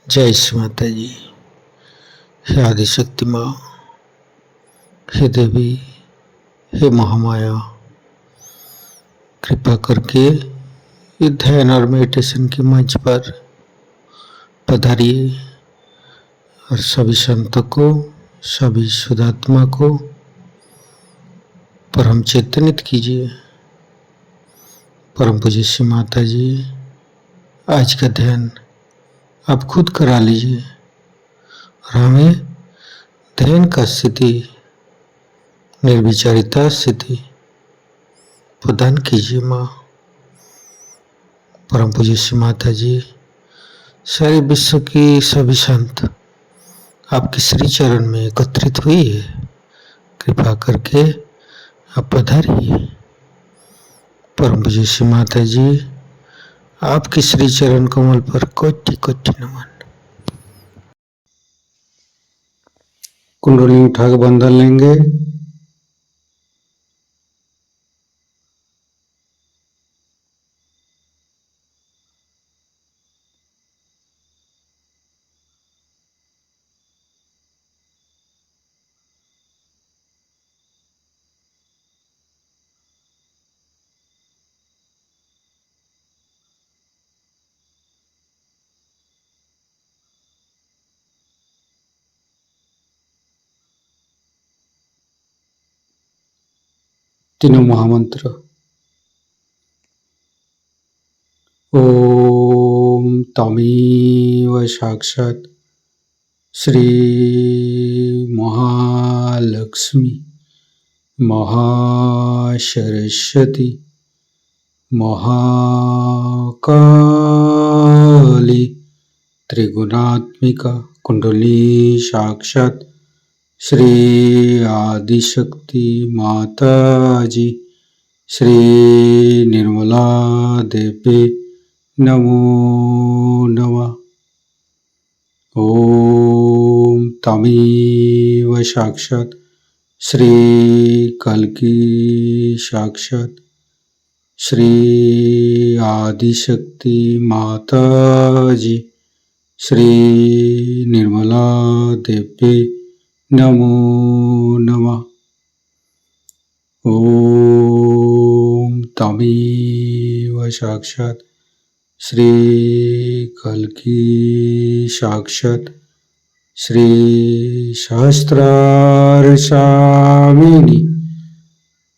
जय श्री माता जी। हे आदिशक्ति माँ, हे देवी, हे महामाया, कृपा करके ये ध्यान और मेडिटेशन के मंच पर पधारिए और सभी संतों को, सभी शुद्धात्मा को परम चेतनित कीजिए। परम पूज्य श्री माता जी, आज का ध्यान आप खुद करा लीजिए और हमें ध्यान का स्थिति, निर्विचारिता स्थिति प्रदान कीजिए माँ। परम पूज्य श्री माता जी, सारे विश्व की सभी संत आपके श्री चरण में एकत्रित हुई है, कृपा करके आप पधारिए। परम पूज्य श्री माता जी, आपके श्री चरण कमल पर कोटि कोटि नमन। कुंडली उठा के बंधन लेंगे। तीनों महामंत्र। ओम तमेव साक्षात् श्री महालक्ष्मी महासरस्वती महाकाली त्रिगुणात्मिका कुंडली साक्षात् श्री आदिशक्ति माता जी श्री निर्मला देवी नमो नमः। ओम तमेव साक्षात् श्री कल्की साक्षात् श्री आदिशक्ति माता जी श्री निर्मला देवी नमो नमः। ओम तमेव साक्षात् श्री कल्की साक्षात् श्री सहस्रार स्वामिनी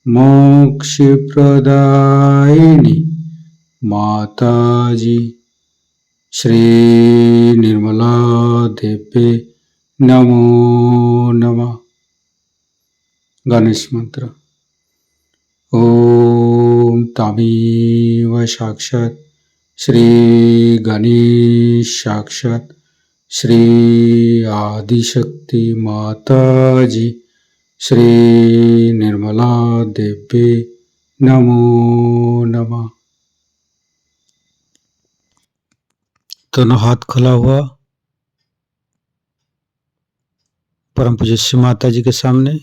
मोक्ष प्रदायिनी माता जी श्री निर्मला देवी नमो नमः। गणेश मंत्र। ओम तमेव साक्षात् श्री गणेश साक्षात् श्री आदिशक्ति माता जी श्री निर्मला देवी नमो नमः। दोनों हाथ खुला हुआ परम पूज्य श्री माता जी के सामने,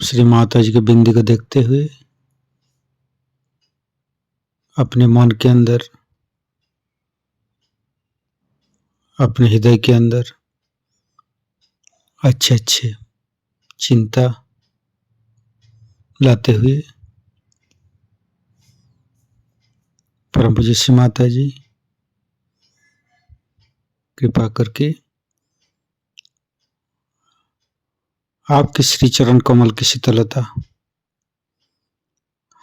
श्री माता जी के बिंदी को देखते हुए अपने मन के अंदर, अपने हृदय के अंदर अच्छे अच्छे चिंता लाते हुए परम पूज्य श्री माता जी कृपा करके आपके श्री चरण कमल की शीतलता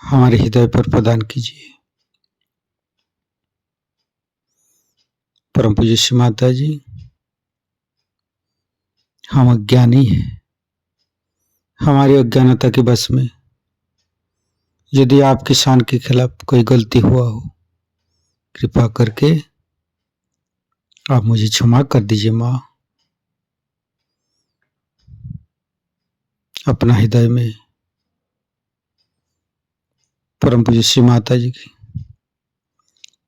हमारे हृदय पर प्रदान कीजिए। परम पूज्य श्री माता जी, हम अज्ञानी हैं, हमारी अज्ञानता के बस में यदि आपकी शान के खिलाफ कोई गलती हुआ हो, कृपा करके आप मुझे क्षमा कर दीजिए माँ। अपना हृदय में परम पूज्य श्री माता जी की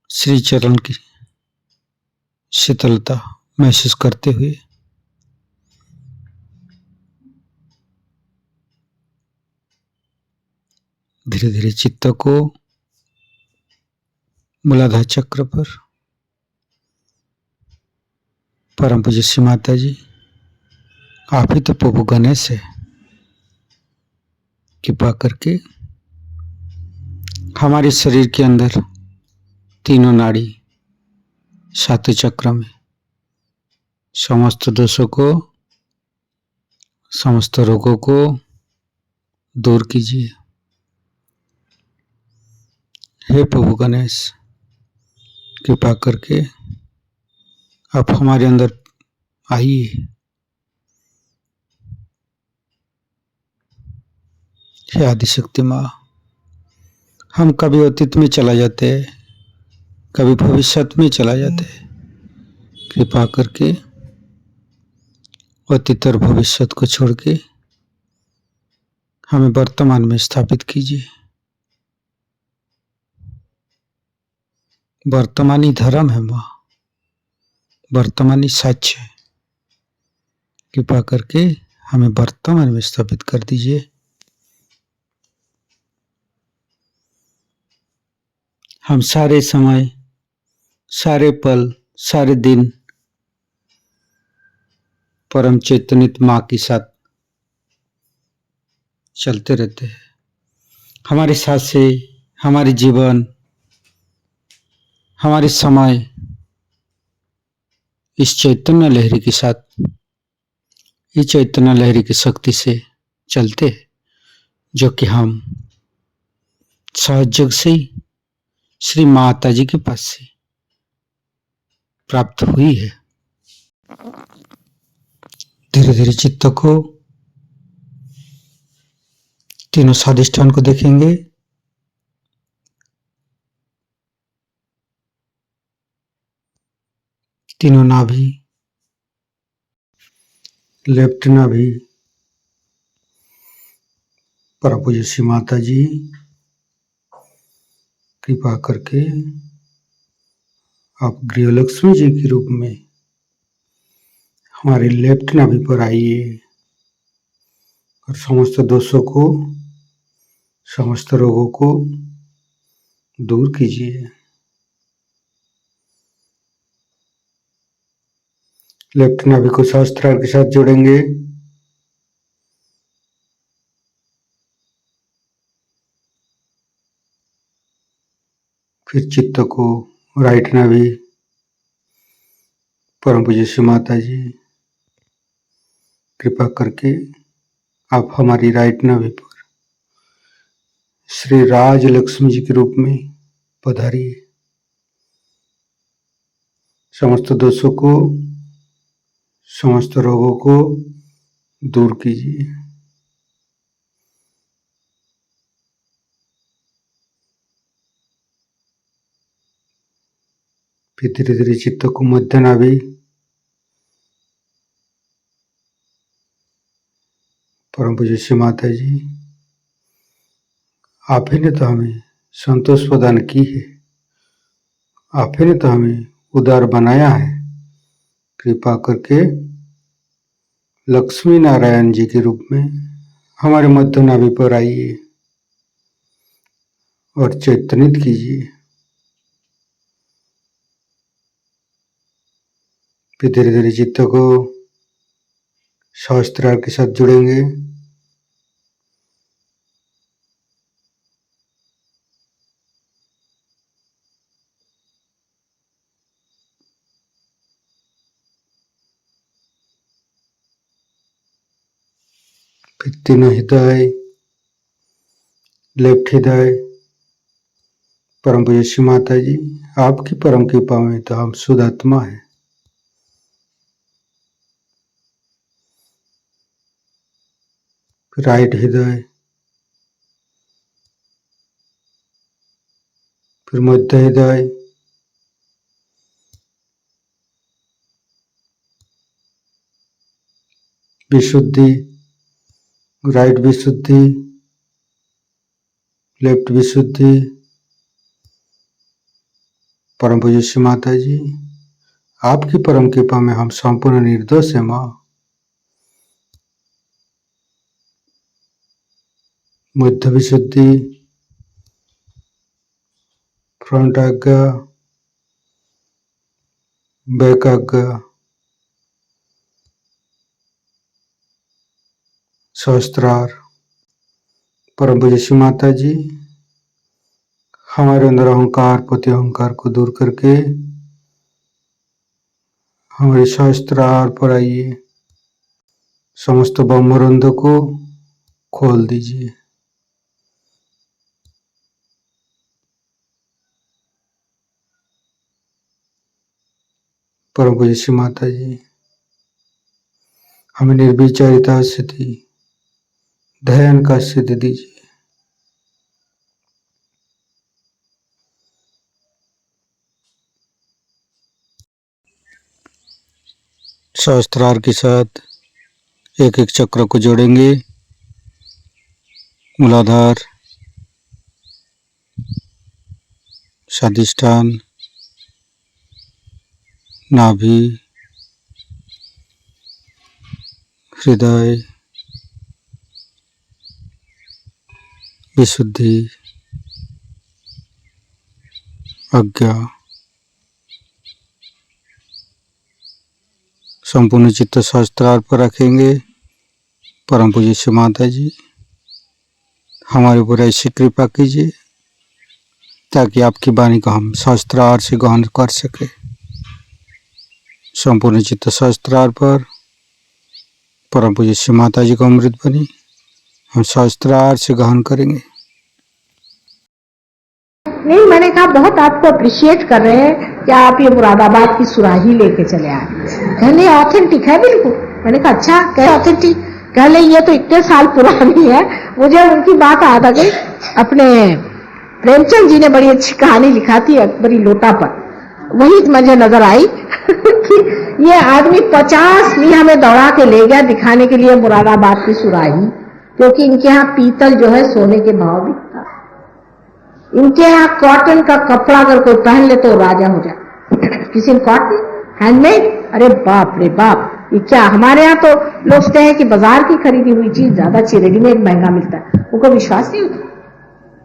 श्री चरण की शीतलता महसूस करते हुए धीरे धीरे चित्त को मूलाधार चक्र पर परम पूज्य श्री माता जी, आप ही तो प्रभु गणेश है। कृपा करके हमारे शरीर के अंदर तीनों नाड़ी सातों चक्र में समस्त दोषों को, समस्त रोगों को दूर कीजिए। हे प्रभु गणेश, कृपा करके आप हमारे अंदर आइए। हे आदिशक्ति माँ, हम कभी अतीत में चला जाते हैं, कभी भविष्य में चला जाते हैं। कृपा करके अतीत और भविष्य को छोड़ के हमें वर्तमान में स्थापित कीजिए। वर्तमानी धर्म है माँ, वर्तमानी सच है। कृपा करके हमें वर्तमान में स्थापित कर दीजिए। हम सारे समय, सारे पल, सारे दिन परम चैतन्य माँ के साथ चलते रहते हैं। हमारे सांसें, हमारे जीवन, हमारे समय इस चैतन्य लहरी के साथ, इस चैतन्य लहरी की शक्ति से चलते हैं, जो कि हम सहयोग से ही श्री माता जी के पास से प्राप्त हुई है। धीरे धीरे चित्त को तीनों स्वादिष्ठान को देखेंगे। तीनों नाभि, लेफ्ट नाभि, परम पूज्य श्री माता जी, कृपा करके आप गृहलक्ष्मी जी के रूप में हमारे लेफ्ट नाभि पर आइए और समस्त दोषों को, समस्त रोगों को दूर कीजिए। लेफ्ट नाभि को सहस्त्रार के साथ जोड़ेंगे। फिर चित्त को राइट नाभि, परम पूज्य श्री माता जी, कृपा करके आप हमारी राइट नाभि पर श्री राज लक्ष्मी जी के रूप में पधारिए। समस्त दोषों को, समस्त रोगों को दूर कीजिए। फिर धीरे धीरे चित्त को मध्य नाभि, परम पूज्य श्री माता जी, आप ही ने तो हमें संतोष प्रदान की है, आप ही ने तो हमें उदार बनाया है। कृपा करके लक्ष्मी नारायण जी के रूप में हमारे मध्य नाभि पर आइए और चैतन्यित कीजिए। फिर धीरे धीरे चित्त को सहस्त्रार के साथ जुड़ेंगे। फिर तीनों हृदय, लेफ्ट हृदय, परम पूज्य श्री माता जी, आपकी परम कृपा में तो हम शुद्ध आत्मा है। फिर राइट हृदय, फिर मध्य हृदय, विशुद्धि, राइट विशुद्धि, लेफ्ट विशुद्धि, परम पूज्य श्री माता जी, आपकी परम कृपा में हम संपूर्ण निर्दोष है माँ। मध्य विशुद्धि, फ्रंट आज्ञा, बैक आज्ञा, सहस्त्रार। परम पूज्य श्री माता जी, हमारे अंदर अहंकार पति अहंकार को दूर करके हमारे सहस्त्रार पर आइए, समस्त ब्रह्मरंध को खोल दीजिए। परम पूज्य श्री माता जी, हमें निर्विचारिता स्थिति ध्यान का सिद्ध दीजिए। सहस्त्रार के साथ एक एक चक्र को जोड़ेंगे। मूलाधार, स्वादिष्ठान, नाभि, हृदय, विशुद्धि, आज्ञा, संपूर्ण चित्त सहस्त्रार पर रखेंगे। परम पूज्य श्री माता जी, हमारे ऊपर ऐसी कृपा कीजिए ताकि आपकी वाणी को हम सहस्त्रार से ग्रहण कर सके। संपूर्ण चित्त सहस्त्रार पर परम पूज्य श्री माता जी को अमृत बनी हम सहस्त्रार से ग्रहण करेंगे। नहीं, मैंने कहा बहुत आपको अप्रिशिएट कर रहे हैं कि आप ये मुरादाबाद की सुराही लेके चले आए। कहले ऑथेंटिक है बिल्कुल। मैंने कहा अच्छा, क्या ऑथेंटिक? कहले ये तो इतने साल पुरानी है। मुझे उनकी बात याद आ गई। अपने प्रेमचंद जी ने बड़ी अच्छी कहानी लिखा थी अकबरी लोटा पर, वही मुझे नजर आई कि ये आदमी 50 मील हमें दौड़ा के ले गया दिखाने के लिए मुरादाबाद की सुराही, क्योंकि इनके यहाँ पीतल जो है सोने के भाव बिकता। इनके यहाँ कॉटन का कपड़ा अगर कोई पहन ले तो राजा हो जाए। किसी ने कॉटन हैंडमेड, अरे बाप रे बाप, ये क्या! हमारे यहाँ तो लोग कहते हैं कि बाजार की खरीदी हुई चीज ज्यादा अच्छी, रेडीमेड महंगा मिलता है, उनको विश्वास नहीं होता।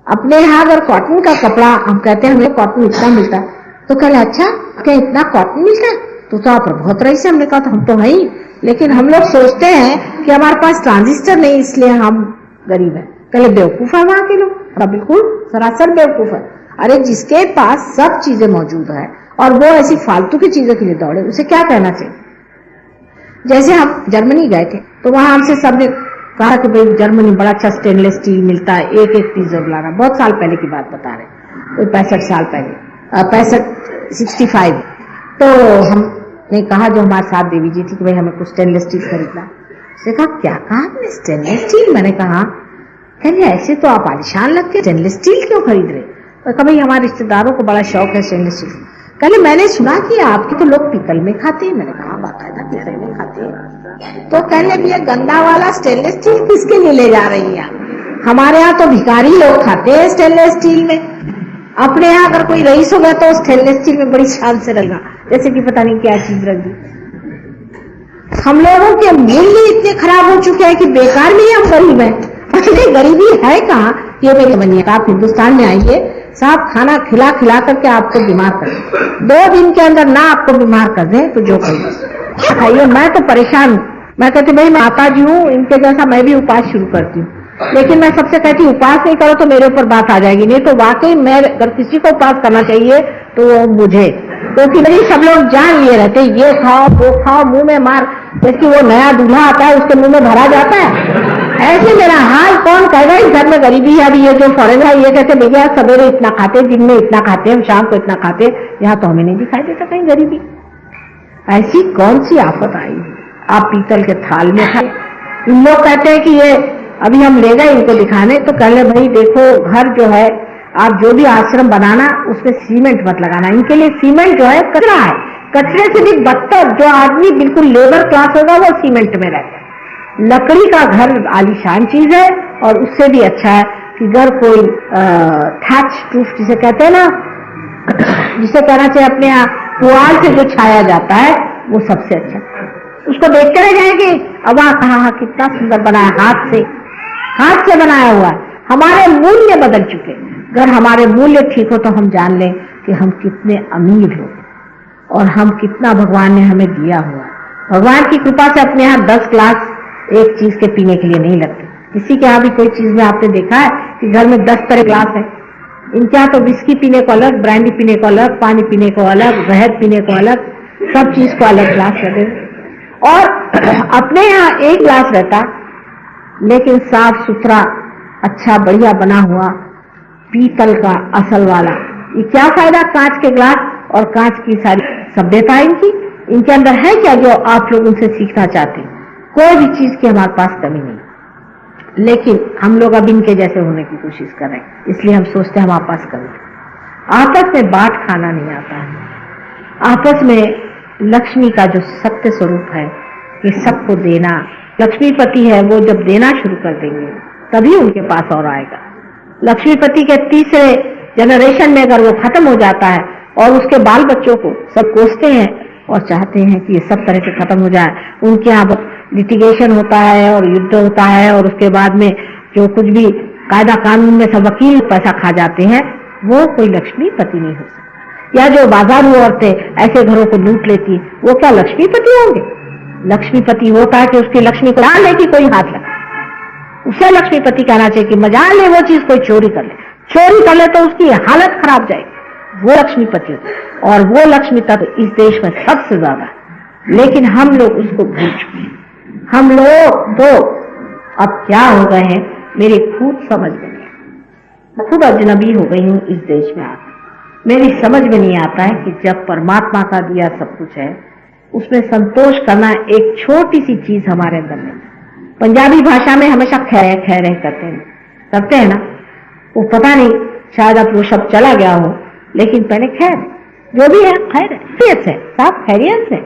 अपने यहाँ अगर कॉटन का कपड़ा, हम कहते हैं हमें कॉटन इतना मिलता है, तो कल अच्छा क्या इतना कॉटन मिलता है, तो आप बहुत रही से। हमने कहा तो हम तो है ही, लेकिन हम लोग सोचते हैं कि हमारे पास ट्रांजिस्टर नहीं इसलिए हम गरीब है। कल बेवकूफ है वहां के लोग, बिल्कुल सरासर बेवकूफ है। अरे जिसके पास सब चीजें मौजूद है और वो ऐसी फालतू की चीजों के लिए दौड़े, उसे क्या कहना चाहिए? जैसे हम जर्मनी गए थे तो वहां हमसे सबने कहा कि भाई जर्मनी बड़ा अच्छा स्टेनलेस स्टील मिलता है, एक एक पीस जरूर लाना। बहुत साल पहले की बात बता रहे, कोई 65 साल पहले, 65। तो हमने कहा जो हमारे साथ देवी जी थी कि भाई हमें कुछ स्टेनलेस स्टील खरीदना। उसने कहा क्या कहा आपने, स्टेनलेस स्टील? मैंने कहा कहले ऐसे तो आप आलिशान लगते, स्टेनलेस स्टील क्यों खरीद रहे? तो कहा भाई हमारे रिश्तेदारों को बड़ा शौक है स्टेनलेस स्टील। कहले मैंने सुना कि आपके तो लोग पीतल में खाते हैं। मैंने कहा बाकायदा पीतल में खाते हैं। तो कहले भी गंदा वाला स्टेनलेस स्टील किसके लिए ले जा रही है? हमारे यहाँ तो भिखारी लोग खाते हैं स्टेनलेस स्टील में। अपने यहाँ अगर कोई रईस होगा तो स्टेनलेस स्टील में बड़ी शान से रहेगा, जैसे कि पता नहीं क्या चीज रख दी। हम लोगों के मूल्य इतने खराब हो चुके हैं कि बेकार में ही हम गरीब हैं। गरीबी है कहाँ? ये मेरी मनिया, आप हिंदुस्तान में आइए, साहब खाना खिला खिला करके आपको बीमार कर दे, 2 दिन के अंदर ना आपको बीमार कर दे तो जो करिए खाइए। मैं तो परेशान हूँ। मैं कहती भाई मैं माता जी हूँ, इनके जैसा मैं भी उपास शुरू करती हूँ, लेकिन मैं सबसे कहती उपास नहीं करो तो मेरे ऊपर बात आ जाएगी। नहीं तो वाकई मैं अगर किसी को उपास करना चाहिए तो वो मुझे, क्योंकि मेरी सब लोग जान लिए रहते ये खाओ वो खाओ, मुंह में मार, जैसे वो नया दूल्हा आता है उसके मुंह में भरा जाता है, ऐसे मेरा हाल कौन कहेगा इस घर में गरीबी है। अभी ये जो फॉरेन है ये कहते भैया सवेरे इतना खाते, दिन में इतना खाते, हम शाम को इतना खाते, यहाँ तो हमें नहीं दिखाई देता कहीं गरीबी। ऐसी कौन सी आफत आई? आप पीतल के थाल में खाए। इन लोग कहते हैं कि ये अभी हम ले गए इनको दिखाने, तो कह ले भाई देखो घर जो है, आप जो भी आश्रम बनाना उसमें सीमेंट मत लगाना। इनके लिए सीमेंट जो है कचरा है, कचरे से भी बदतर जो आदमी बिल्कुल लेबर क्लास होगा वो सीमेंट में रहता है। लकड़ी का घर आलीशान चीज है, और उससे भी अच्छा है कि घर कोई थैच प्रूफ जिसे कहते हैं ना, जिसे कहना चाहिए अपने यहाँ पुआल से जो छाया जाता है वो सबसे अच्छा। उसको देख कर रह जाएंगे अब वहां कहा कितना सुंदर बनाया, हाथ से बनाया हुआ है। हमारे मूल्य बदल चुके। अगर हमारे मूल्य ठीक हो तो हम जान लें कि हम कितने अमीर हो और हम कितना भगवान ने हमें दिया हुआ है। भगवान की कृपा से अपने यहाँ 10 क्लास एक चीज के पीने के लिए नहीं लगते। किसी के यहाँ भी कोई चीज में आपने देखा है कि घर में 10 तरह ग्लास है? इनके यहाँ तो विस्की पीने को अलग, ब्रांडी पीने को अलग, पानी पीने को अलग, जहर पीने को अलग, सब चीज को अलग ग्लास लगे। और अपने यहाँ एक ग्लास रहता, लेकिन साफ सुथरा अच्छा बढ़िया बना हुआ पीतल का असल वाला। ये क्या फायदा कांच के ग्लास और कांच की सारी सभ्यता इनके अंदर है क्या जो आप लोग उनसे सीखना चाहते हैं? कोई भी चीज की हमारे पास कमी नहीं, लेकिन हम लोग अब इनके जैसे होने की कोशिश कर रहे हैं, इसलिए हम सोचते हैं हमारे पास कमी। आपस में बांट खाना नहीं आता है। आपस में लक्ष्मी का जो सत्य स्वरूप है कि सबको देना, लक्ष्मीपति है वो जब देना शुरू कर देंगे तभी उनके पास और आएगा। लक्ष्मीपति के तीसरे जनरेशन में अगर वो खत्म हो जाता है और उसके बाल बच्चों को सब कोसते हैं और चाहते हैं कि ये सब तरह से खत्म हो जाए, उनके यहाँ लिटिगेशन होता है और युद्ध होता है और उसके बाद में जो कुछ भी कायदा कानून में सब वकील पैसा खा जाते हैं, वो कोई लक्ष्मीपति नहीं हो सकता। या जो बाजारू औरतें ऐसे घरों को लूट लेती, वो क्या लक्ष्मीपति होंगे? लक्ष्मीपति होता है कि उसकी लक्ष्मी को ना ले कि कोई हाथ लगा, उसे लक्ष्मीपति कहना चाहिए कि मजा ले वो चीज कोई चोरी कर ले, चोरी कर ले तो उसकी हालत खराब जाएगी, वो लक्ष्मीपति होता है। और वो लक्ष्मी तत्व इस देश में सबसे ज्यादा है, लेकिन हम लोग उसको भूल चुके हैं। हम लोग तो अब क्या हो गए हैं मेरी खुद समझ में नहीं, मैं खुद अजनबी हो गई हूँ इस देश में आकर। मेरी समझ में नहीं आता है कि जब परमात्मा का दिया सब कुछ है उसमें संतोष करना एक छोटी सी चीज हमारे अंदर नहीं। पंजाबी भाषा में हमेशा खैर खैर करते हैं ना, वो पता नहीं शायद अब वो शब्द चला गया हो, लेकिन पहले खैर जो भी है खैरियत से, साफ खैरियत से।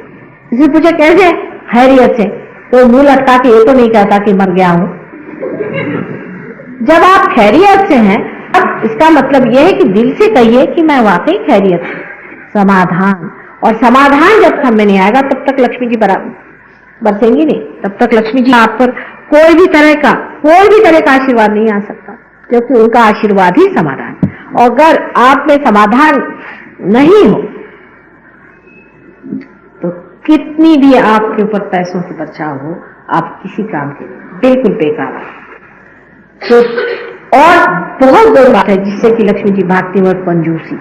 किसी पूछे कैसे? खैरियत से, तो मुंह लटका के ये तो नहीं कहता कि मर गया हूं। जब आप खैरियत से हैं, अब इसका मतलब यह है कि दिल से कहिए कि मैं वाकई खैरियत हूं। समाधान, और समाधान जब हम में नहीं आएगा तब तक लक्ष्मी जी बरसेंगी नहीं, तब तक लक्ष्मी जी आप पर कोई भी तरह का आशीर्वाद नहीं आ सकता, क्योंकि उनका आशीर्वाद ही समाधान। और अगर आप में समाधान नहीं हो तो कितनी भी आपके ऊपर पैसों की बर्छाव हो, आप किसी काम के बिल्कुल बेकार है। तो और बहुत बड़ी बात है जिससे कि लक्ष्मी जी भागती हुई, कंजूसी।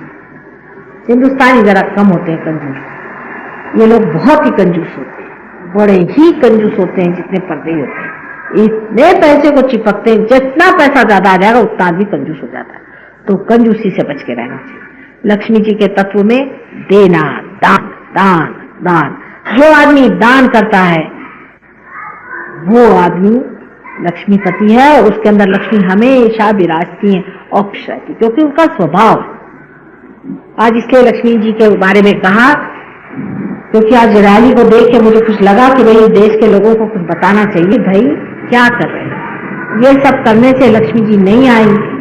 हिंदुस्तानी जरा कम होते हैं कंजूस, ये लोग बहुत ही कंजूस होते हैं, बड़े ही कंजूस होते हैं, जितने पर्दे होते हैं इतने पैसे को चिपकते हैं, जितना पैसा ज्यादा आ जाएगा उतना आदमी कंजूस हो जाता है। तो कंजूसी से बच के रहना चाहिए। लक्ष्मी जी के तत्व में देना, दान दान दान, जो आदमी दान करता है वो आदमी लक्ष्मीपति है, और उसके अंदर लक्ष्मी हमेशा विराजती है और खुश रहती, क्योंकि उनका स्वभाव। आज इसलिए लक्ष्मी जी के बारे में कहा क्योंकि आज रैली को देख के मुझे कुछ लगा कि भाई देश के लोगों को कुछ बताना चाहिए, भाई क्या कर रहे हैं। ये सब करने से लक्ष्मी जी नहीं आएंगी।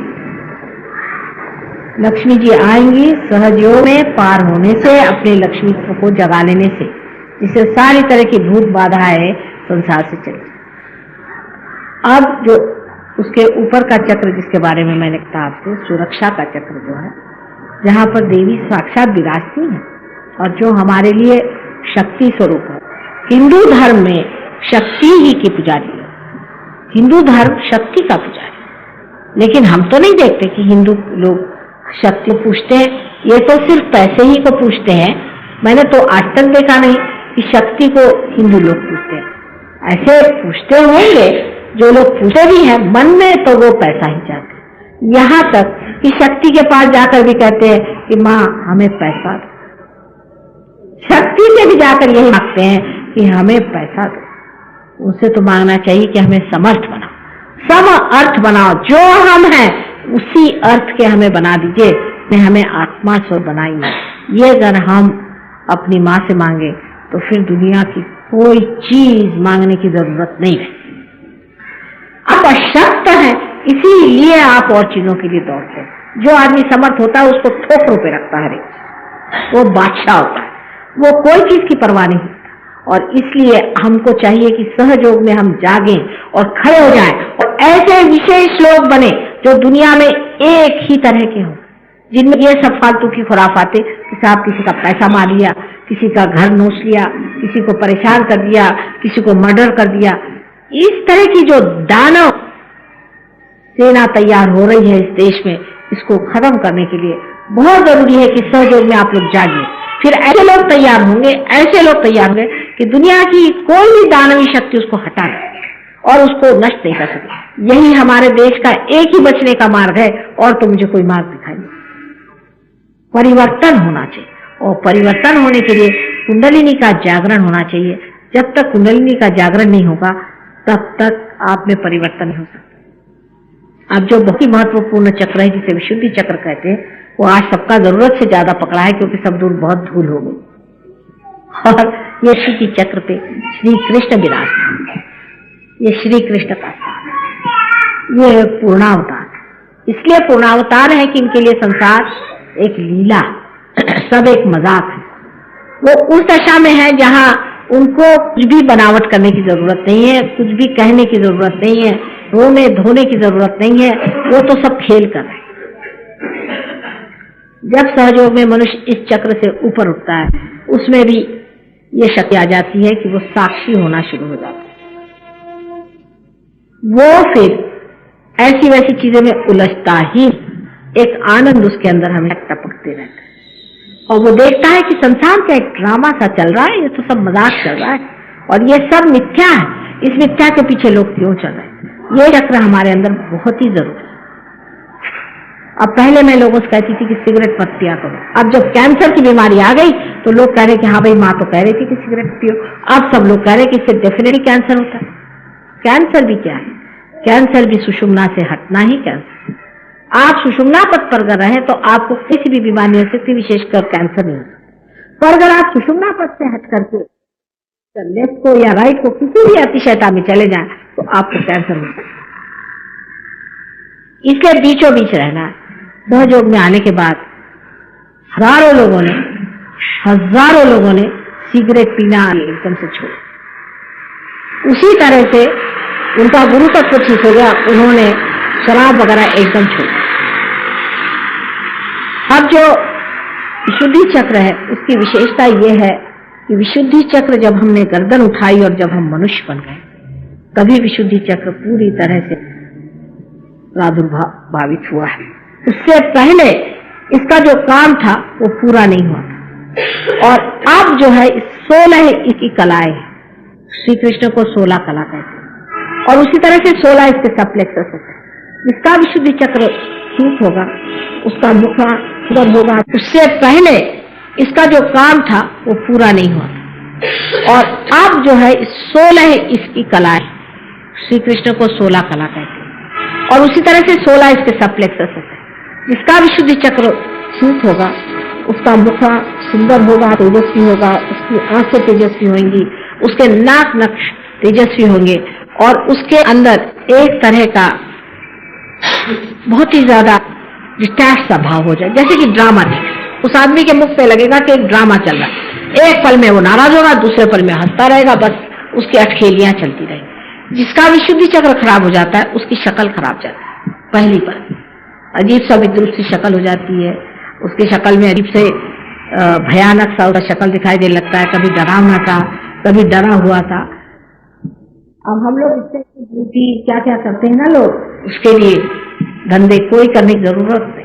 लक्ष्मी जी आएंगी सहयोग में पार होने से, अपने लक्ष्मी को जगा लेने से, जिससे सारी तरह की भूत बाधाएं संसार से चली। अब जो उसके ऊपर का चक्र जिसके बारे में मैंने कहा आपसे, सुरक्षा का चक्र जो है, जहाँ पर देवी साक्षात विराजती है और जो हमारे लिए शक्ति स्वरूप है। हिंदू धर्म में शक्ति ही की पुजारी है, हिंदू धर्म शक्ति का पुजारी। लेकिन हम तो नहीं देखते कि हिंदू लोग शक्ति पूछते हैं, ये तो सिर्फ पैसे ही को पूछते हैं। मैंने तो आज तक देखा नहीं कि शक्ति को हिंदू लोग पूछते हैं। ऐसे पूछते होंगे जो लोग पूछते भी हैं मन में, तो वो पैसा ही चाहते हैं। यहाँ तक कि शक्ति के पास जाकर भी कहते हैं कि माँ हमें पैसा दो। शक्ति से भी जाकर यही मांगते हैं कि हमें पैसा दो। उनसे तो मांगना चाहिए कि हमें समर्थ बनाओ, सम अर्थ बनाओ, जो हम हैं उसी अर्थ के हमें बना दीजिए, ने हमें आत्मा स्वर बनाइए। ये अगर हम अपनी माँ से मांगे तो फिर दुनिया की कोई चीज मांगने की जरूरत नहीं है। आप अशक्त हैं, इसीलिए आप और चीजों के लिए दौड़ते हैं। जो आदमी समर्थ होता है उसको ठोकरों पे रखता है, वो बादशाह होता है, वो कोई चीज की परवाह नहीं। और इसलिए हमको चाहिए कि सहयोग में हम जागें और खड़े हो जाएं और ऐसे विशेष लोग बने जो दुनिया में एक ही तरह के हों, जिनमें ये सब फालतू की खुराफाते कि साहब किसी का पैसा मार लिया, किसी का घर नोच लिया, किसी को परेशान कर दिया, किसी को मर्डर कर दिया, इस तरह की जो दानव सेना तैयार हो रही है इस देश में, इसको खत्म करने के लिए बहुत जरूरी है कि सहयोग में आप लोग जागिए। फिर ऐसे लोग तैयार होंगे, ऐसे लोग तैयार होंगे कि दुनिया की कोई भी दानवी शक्ति उसको हटा दे और उसको नष्ट नहीं कर सके। यही हमारे देश का एक ही बचने का मार्ग है, और तो मुझे कोई मार्ग दिखाई नहीं। परिवर्तन होना चाहिए, और परिवर्तन होने के लिए कुंडलिनी का जागरण होना चाहिए। जब तक कुंडलिनी का जागरण नहीं होगा तब तक आप में परिवर्तन नहीं हो सकता। अब जो बहुत ही महत्वपूर्ण चक्र है जिसे विशुद्धि चक्र कहते हैं, वो आज सबका जरूरत से ज्यादा पकड़ा है, क्योंकि सब दूर बहुत धूल हो गई। और ये विशुद्धि चक्र पे श्री कृष्ण विराजमान है। ये श्री कृष्ण का स्थान है, ये पूर्णावतार। इसलिए पूर्णावतार है कि इनके लिए संसार एक लीला, सब एक मजाक है। वो उस दशा में है जहां उनको कुछ भी बनावट करने की जरूरत नहीं है, कुछ भी कहने की जरूरत नहीं है, रोने धोने की जरूरत नहीं है, वो तो सब खेल कर रहे हैं। जब सहयोग में मनुष्य इस चक्र से ऊपर उठता है, उसमें भी ये शक्ति आ जाती है कि वो साक्षी होना शुरू हो जाता है। वो फिर ऐसी वैसी चीजों में उलझता ही, एक आनंद उसके अंदर हमें टपकते रहता है, और वो देखता है कि संसार का एक ड्रामा सा चल रहा है, ये तो सब मजाक चल रहा है, और ये सब मिथ्या है। इस मिथ्या के पीछे लोग क्यों चल रहे हैं? ये चक्र हमारे अंदर बहुत ही जरूरी है। अब पहले मैं लोगों से कहती थी कि सिगरेट मत पिया करो। अब जब कैंसर की बीमारी आ गई तो लोग कह रहे कि हाँ भाई, माँ तो कह रही थी कि सिगरेट पियो। अब सब लोग कह रहे कि इससे डेफिनेटली कैंसर होता है। कैंसर भी क्या है? कैंसर भी सुषुम्ना से हटना ही कैंसर। आप सुषुम्ना पथ पर अगर रहे तो आपको किसी भी बीमारी हो सकती, विशेषकर कैंसर नहीं हो सकता। पर अगर आप सुषुम्ना पथ से हट करके लेफ्ट को या राइट को किसी भी अतिशयता में चले जाएं तो आपको कैंसर हो सकता है। इसलिए बीचों बीच रहना है। सहयोग में आने के बाद हजारों लोगों ने सिगरेट पीना एकदम से छोड़ा। उसी तरह से उनका गुरु तत्व ठीक हो गया, उन्होंने शराब वगैरह एकदम छोड़ा। अब जो विशुद्धि चक्र है उसकी विशेषता यह है कि विशुद्धि चक्र जब हमने गर्दन उठाई और जब हम मनुष्य बन गए, तभी विशुद्धि चक्र पूरी तरह से प्रादुर्भावित हुआ है। उससे पहले इसका जो काम था वो पूरा नहीं हुआ था। और अब जो है 16 इसकी कलाएं, श्री कृष्ण को 16 कला कहते हैं, और उसी तरह से 16 इसके सप्लेक्सस होते हैं। जिसका विशुद्धि चक्र ठीक होगा उसका मुख सुंदर होगा। उससे पहले इसका जो काम था वो पूरा नहीं हुआ था। और अब जो है 16 इसकी कलाएं, श्री कृष्ण को 16 कला कहते हैं, और उसी तरह से 16 इसके सप्लेक्सस होते हैं। जिसका विशुद्धि चक्र ठीक होगा उसका मुख सुंदर होगा, तेजस्वी होगा, उसकी आंखें तेजस्वी होंगी, उसके नाक नक्श तेजस्वी होंगे, और उसके अंदर एक तरह का बहुत ही ज्यादा डिटैच सा भाव हो जाए, जैसे कि ड्रामा देख। उस आदमी के मुख पे लगेगा कि एक ड्रामा चल रहा है। एक पल में वो नाराज होगा, दूसरे पल में हंसता रहेगा, बस उसकी अटखेलियां चलती रहेगी। जिसका विशुद्धि चक्र खराब हो जाता है उसकी शक्ल खराब जाती है। पहली पल अजीब सा विद्रुप सी शक्ल हो जाती है, उसकी शक्ल में अजीब से भयानक सा उसका शक्ल दिखाई देने लगता है। कभी डरावना था, कभी डरा हुआ था। अब हम लोग इससे ड्यूटी क्या क्या करते हैं ना लोग, उसके लिए धंधे कोई करने की जरूरत नहीं।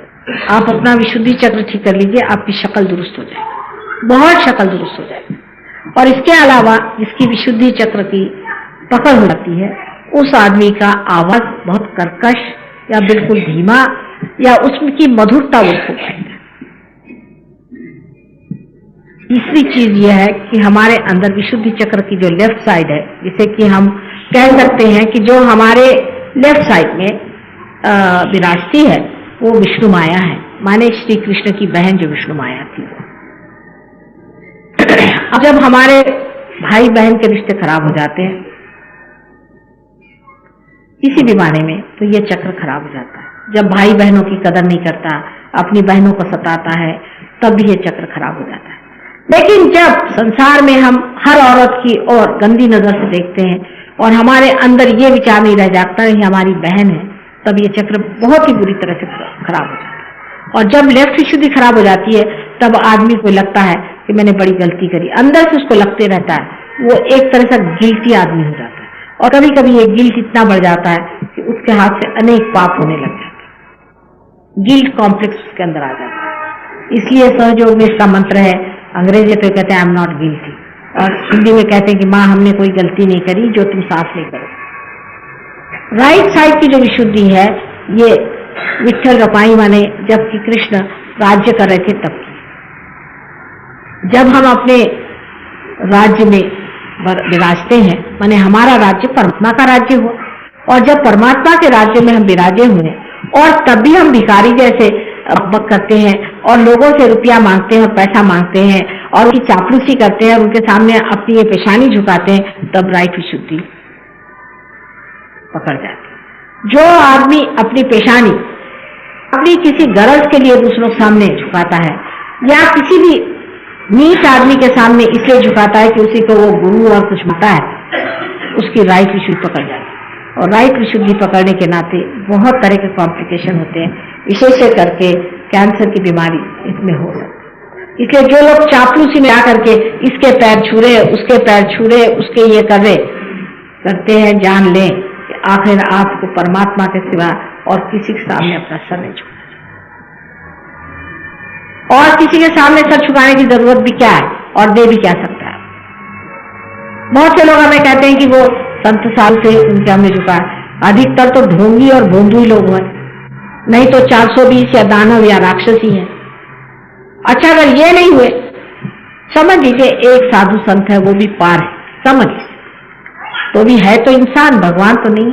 आप अपना विशुद्धि चक्र ठीक कर लीजिए, आपकी शक्ल दुरुस्त हो जाएगी, बहुत शक्ल दुरुस्त हो जाएगी। और इसके अलावा जिसकी विशुद्धि चक्र की पकड़ हो जाती है, उस आदमी का आवाज बहुत कर्कश या बिल्कुल धीमा, या उसकी मधुरता वो खो जाएगी। तीसरी चीज यह है कि हमारे अंदर विशुद्धि चक्र की जो लेफ्ट साइड है, जिसे कि हम कह सकते हैं कि जो हमारे लेफ्ट साइड में विराजती है, वो विष्णु माया है। माने श्री कृष्ण की बहन जो विष्णु माया थी। अब जब हमारे भाई बहन के रिश्ते खराब हो जाते हैं किसी भी माने में, तो ये चक्र खराब हो जाता है। जब भाई बहनों की कदर नहीं करता, अपनी बहनों को सताता है, तब भी ये चक्र खराब हो जाता है। लेकिन जब संसार में हम हर औरत की ओर गंदी नजर से देखते हैं और हमारे अंदर ये विचार नहीं रह जाता है कि हमारी बहन है, तब ये चक्र बहुत ही बुरी तरह से खराब हो जाता है। और जब लेफ्ट विशुद्धि खराब हो जाती है, तब आदमी को लगता है कि मैंने बड़ी गलती करी, अंदर से उसको लगते रहता है, वो एक तरह से गिल्टी आदमी हो जाता है। और कभी कभी ये गिल्ट इतना बढ़ जाता है कि उसके हाथ से अनेक पाप होने लग जाते हैं। गिल्ट कॉम्प्लेक्स उसके अंदर आ जाता है। इसलिए सहयोग में इसका मंत्र है, अंग्रेजी पे कहते हैं आई एम नॉट गिल्टी, और हिंदी में कहते हैं कि माँ हमने कोई गलती नहीं करी जो तुम साफ नहीं करो। राइट साइड की जो विशुद्धि है ये विठल रपाई माने जबकि कृष्ण राज्य कर रहे थे तब की। जब हम अपने राज्य में विराजते हैं माने हमारा राज्य परमात्मा का राज्य हो, और जब परमात्मा के राज्य में हम विराजे हुए और तब भी हम भिखारी जैसे बक करते हैं और लोगों से रुपया मांगते हैं और पैसा मांगते हैं और उनकी चापलूसी करते हैं और उनके सामने अपनी ये पेशानी झुकाते हैं, तब राइट विशुद्धि पकड़ जाती है। जो आदमी अपनी पेशानी अपनी किसी गरज के लिए दूसरों के सामने झुकाता है या किसी भी नीच आदमी के सामने इसलिए झुकाता है कि उसी को वो गुरु और कुछ मानता है, उसकी राइट विशुद्धि पकड़ जाती है। और राइट विशुद्धि पकड़ने के नाते बहुत तरह के कॉम्प्लिकेशन होते हैं, विशेष करके कैंसर की बीमारी इसमें हो सकती है। इसलिए जो लोग चापलूसी में आकर के इसके पैर छू रहे, उसके पैर छू रहे, उसके ये कर रहे करते हैं, जान लें कि आखिर आपको परमात्मा के सिवा और किसी के सामने अपना सर नहीं झुकाना, और किसी के सामने सर झुकाने की जरूरत भी क्या है और दे भी क्या सकता है। बहुत से लोग हमें कहते हैं कि वो संत साल से उनके हमने झुका, अधिकतर तो ढोंगी और भोंदू लोग हैं, नहीं तो 420 या दानव या राक्षसी है। अच्छा अगर ये नहीं हुए, समझ लीजिए एक साधु संत है, वो भी पार है, समझ तो भी है तो इंसान, भगवान तो नहीं,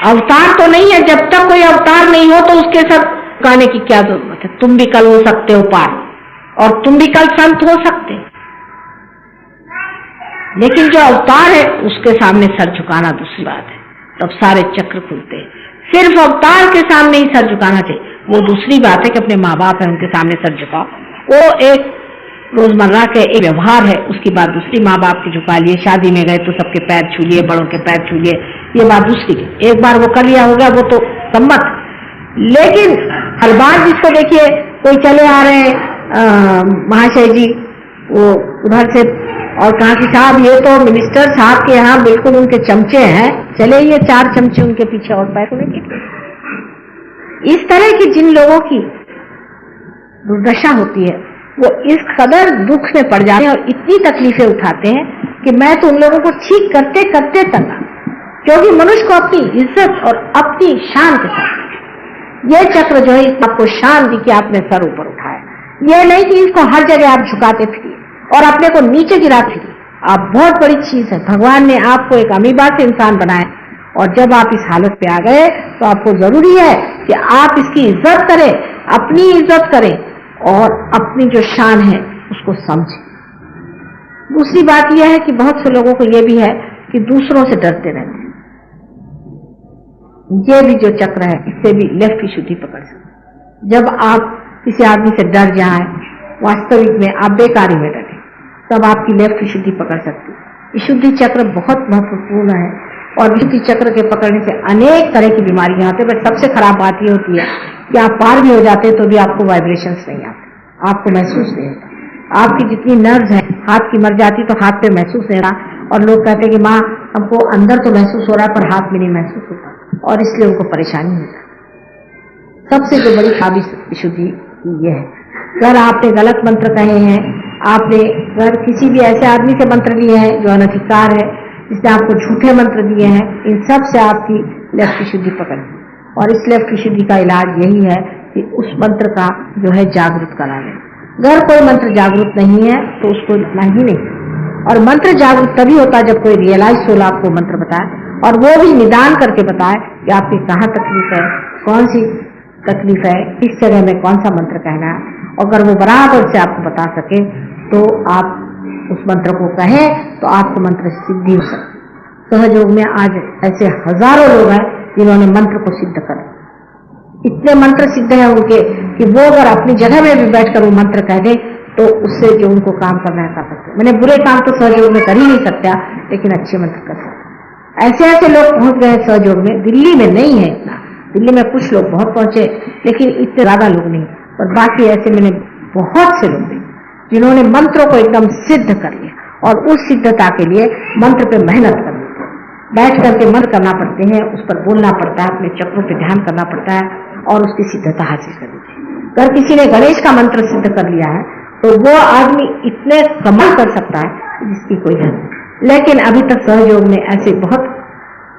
अवतार तो नहीं है। जब तक कोई अवतार नहीं हो तो उसके सब झुकाने की क्या जरूरत है। तुम भी कल हो सकते हो पार, और तुम भी कल संत हो सकते, लेकिन जो अवतार है उसके सामने सर झुकाना दूसरी बात है, तब सारे चक्र खुलते हैं। सिर्फ अवतार के सामने ही सर झुकाना चाहिए, वो दूसरी बात है कि अपने माँ बाप है उनके सामने सर झुकाओ, वो एक रोजमर्रा के एक व्यवहार है। उसकी बात दूसरी, माँ बाप की झुका लिए, शादी में गए तो सबके पैर छू लिए, बड़ों के पैर छू लिए, ये बात दूसरी है। एक बार वो कर लिया होगा वो तो सम्मत, लेकिन हर बार जिसको देखिए कोई चले आ रहे हैं महाशय जी वो उधर से और कहा कि साहब ये तो मिनिस्टर साहब के यहाँ बिल्कुल उनके चमचे हैं, चले ये 4 चमचे उनके पीछे और पैर उन्हें। इस तरह की जिन लोगों की दुर्दशा होती है वो इस कदर दुख में पड़ जाते हैं और इतनी तकलीफें उठाते हैं कि मैं तो उन लोगों को ठीक करते करते तक, क्योंकि मनुष्य को अपनी इज्जत और अपनी शान के साथ ये चक्र जो है आपको शान दी कि आपने सर ऊपर उठाया, ये नहीं कि इसको हर जगह आप झुकाते फिरिए और अपने को नीचे गिरा फिरिए। आप बहुत बड़ी चीज है, भगवान ने आपको एक अमीबा से इंसान बनाया, और जब आप इस हालत पे आ गए तो आपको जरूरी है कि आप इसकी इज्जत करें, अपनी इज्जत करें और अपनी जो शान है उसको समझें। दूसरी बात यह है कि बहुत से लोगों को यह भी है कि दूसरों से डरते रहते हैं। ये भी जो चक्र है इससे भी लेफ्ट विशुद्धि पकड़ सकते। जब आप किसी आदमी से डर जाए, वास्तविक में आप बेकारी में डरे, तब आपकी लेफ्ट विशुद्धि पकड़ सकती। विशुद्धि चक्र बहुत महत्वपूर्ण है, और विशुद्धि चक्र के पकड़ने से अनेक तरह की बीमारियां आती है। पर सबसे खराब बात यह होती है कि आप पार भी हो जाते तो भी आपको वाइब्रेशंस नहीं आते, आपको महसूस नहीं होता। आपकी जितनी नर्व्स है, हाथ की मर जाती तो हाथ पे महसूस नहीं रहा, और लोग कहते हैं कि माँ हमको अंदर तो महसूस हो रहा है पर हाथ में नहीं महसूस होता, और इसलिए उनको परेशानी होती है। सबसे जो बड़ी खराबी विशुद्धि ये है, अगर आपने गलत मंत्र कहे हैं, आपने अगर किसी भी ऐसे आदमी से मंत्र लिए हैं जो अनधिकार है, जिसने आपको झूठे मंत्र दिए हैं, इन सब से आपकी लेफ्ट विशुद्धि पकड़नी। और इस लेफ्ट विशुद्धि का इलाज यही है कि उस मंत्र का जो है जागरूक करा लें। अगर कोई मंत्र जागरूक नहीं है तो उसको इतना ही नहीं, और मंत्र जागरूक तभी होता है जब कोई रियलाइज सोल आपको मंत्र बताए, और वो भी निदान करके बताए कि आपकी कहाँ तकलीफ है, कौन सी तकलीफ है, किस जगह में कौन सा मंत्र कहना है। अगर वो बराबर से आपको बता सके तो आप उस मंत्र को कहें तो आपको मंत्र सिद्धि हो सकती। सहयोग में आज ऐसे हजारों लोग हैं जिन्होंने मंत्र को सिद्ध कर, इतने मंत्र सिद्ध है उनके कि वो अगर अपनी जगह में भी बैठकर वो मंत्र कह दें तो उससे जो उनको काम करना है कर सकते। मैंने बुरे काम तो सहयोग में कर ही नहीं सकता, लेकिन अच्छे मंत्र कर सकते। ऐसे ऐसे लोग पहुंच गए सहयोग में, दिल्ली में नहीं है इतना, दिल्ली में कुछ लोग बहुत पहुंचे लेकिन इतने ज्यादा लोग नहीं, और बाकी ऐसे मैंने बहुत से लोग देखे जिन्होंने मंत्रों को एकदम सिद्ध कर लिया, और उस सिद्धता के लिए मंत्र पे मेहनत करनी। बैठ करके मंत्र करना पड़ते हैं, उस पर बोलना पड़ता है, अपने चक्रों पे ध्यान करना पड़ता है और उसकी सिद्धता हासिल करनी चाहिए। अगर किसी ने गणेश का मंत्र सिद्ध कर लिया है तो वो आदमी इतने कमाल कर सकता है जिसकी कोई हद नहीं। लेकिन अभी तक सहयोग में ऐसे बहुत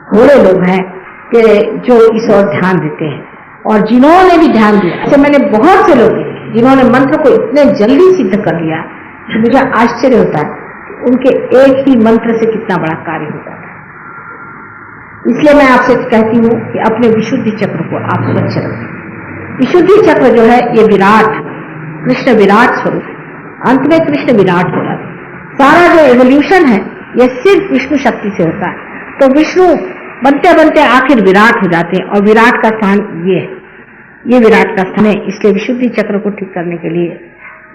थोड़े लोग हैं कि जो इस ओर ध्यान देते हैं, और जिन्होंने भी ध्यान दिया, ऐसे मैंने बहुत से लोग देखे जिन्होंने मंत्र को इतने जल्दी सिद्ध कर लिया कि मुझे आश्चर्य होता है उनके एक ही मंत्र से कितना बड़ा कार्य होता है। इसलिए मैं आपसे कहती हूँ कि अपने विशुद्धि चक्र को आप स्वच्छ रखें। विशुद्धि चक्र जो है ये विराट, कृष्ण विराट स्वरूप, अंत में कृष्ण विराट हो जाता है। सारा जो एवोल्यूशन है ये सिर्फ विष्णु शक्ति से होता है। तो विष्णु बनते बनते आखिर विराट हो जाते हैं, और विराट का स्थान ये है, ये विराट का स्थान है। इसलिए विशुद्धि चक्र को ठीक करने के लिए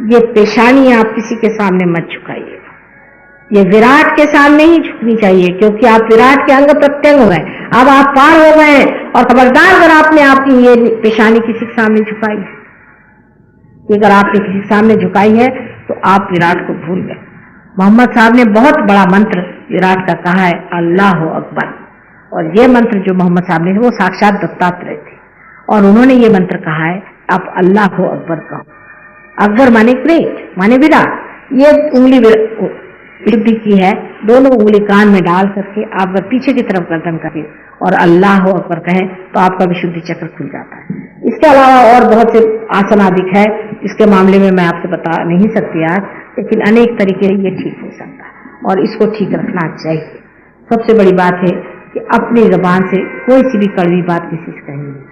ये पेशानी आप किसी के सामने मत झुकाइए, ये विराट के सामने ही झुकनी चाहिए, क्योंकि आप विराट के अंग प्रत्यंग हो गए, अब आप पार हो गए हैं। और खबरदार अगर आपने आपकी ये पेशानी किसी के सामने झुकाई है, अगर आपने किसी के सामने झुकाई है तो आप विराट को भूल गए। मोहम्मद साहब ने बहुत बड़ा मंत्र विराट का कहा है, अल्लाह अकबर। और ये मंत्र जो मोहम्मद साहब ने, वो साक्षात दत्तात्रेय थे, और उन्होंने ये मंत्र कहा है, आप अल्लाह अकबर कहो। अकबर माने ग्रेट, माने विराट। ये उंगली विशुद्धि की है, दोनों उंगली कान में डाल करके आप अगर पीछे की तरफ गर्दन करें और अल्लाह अकबर कहें तो आपका विशुद्धि चक्र खुल जाता है। इसके अलावा और बहुत से आसन आदिक है, इसके मामले में मैं आपसे बता नहीं सकती आज, लेकिन अनेक तरीके ये ठीक हो सकता है और इसको ठीक रखना चाहिए। सबसे बड़ी बात है कि अपनी जबान से कोई सी भी कड़वी बात किसी से कहनी नहीं,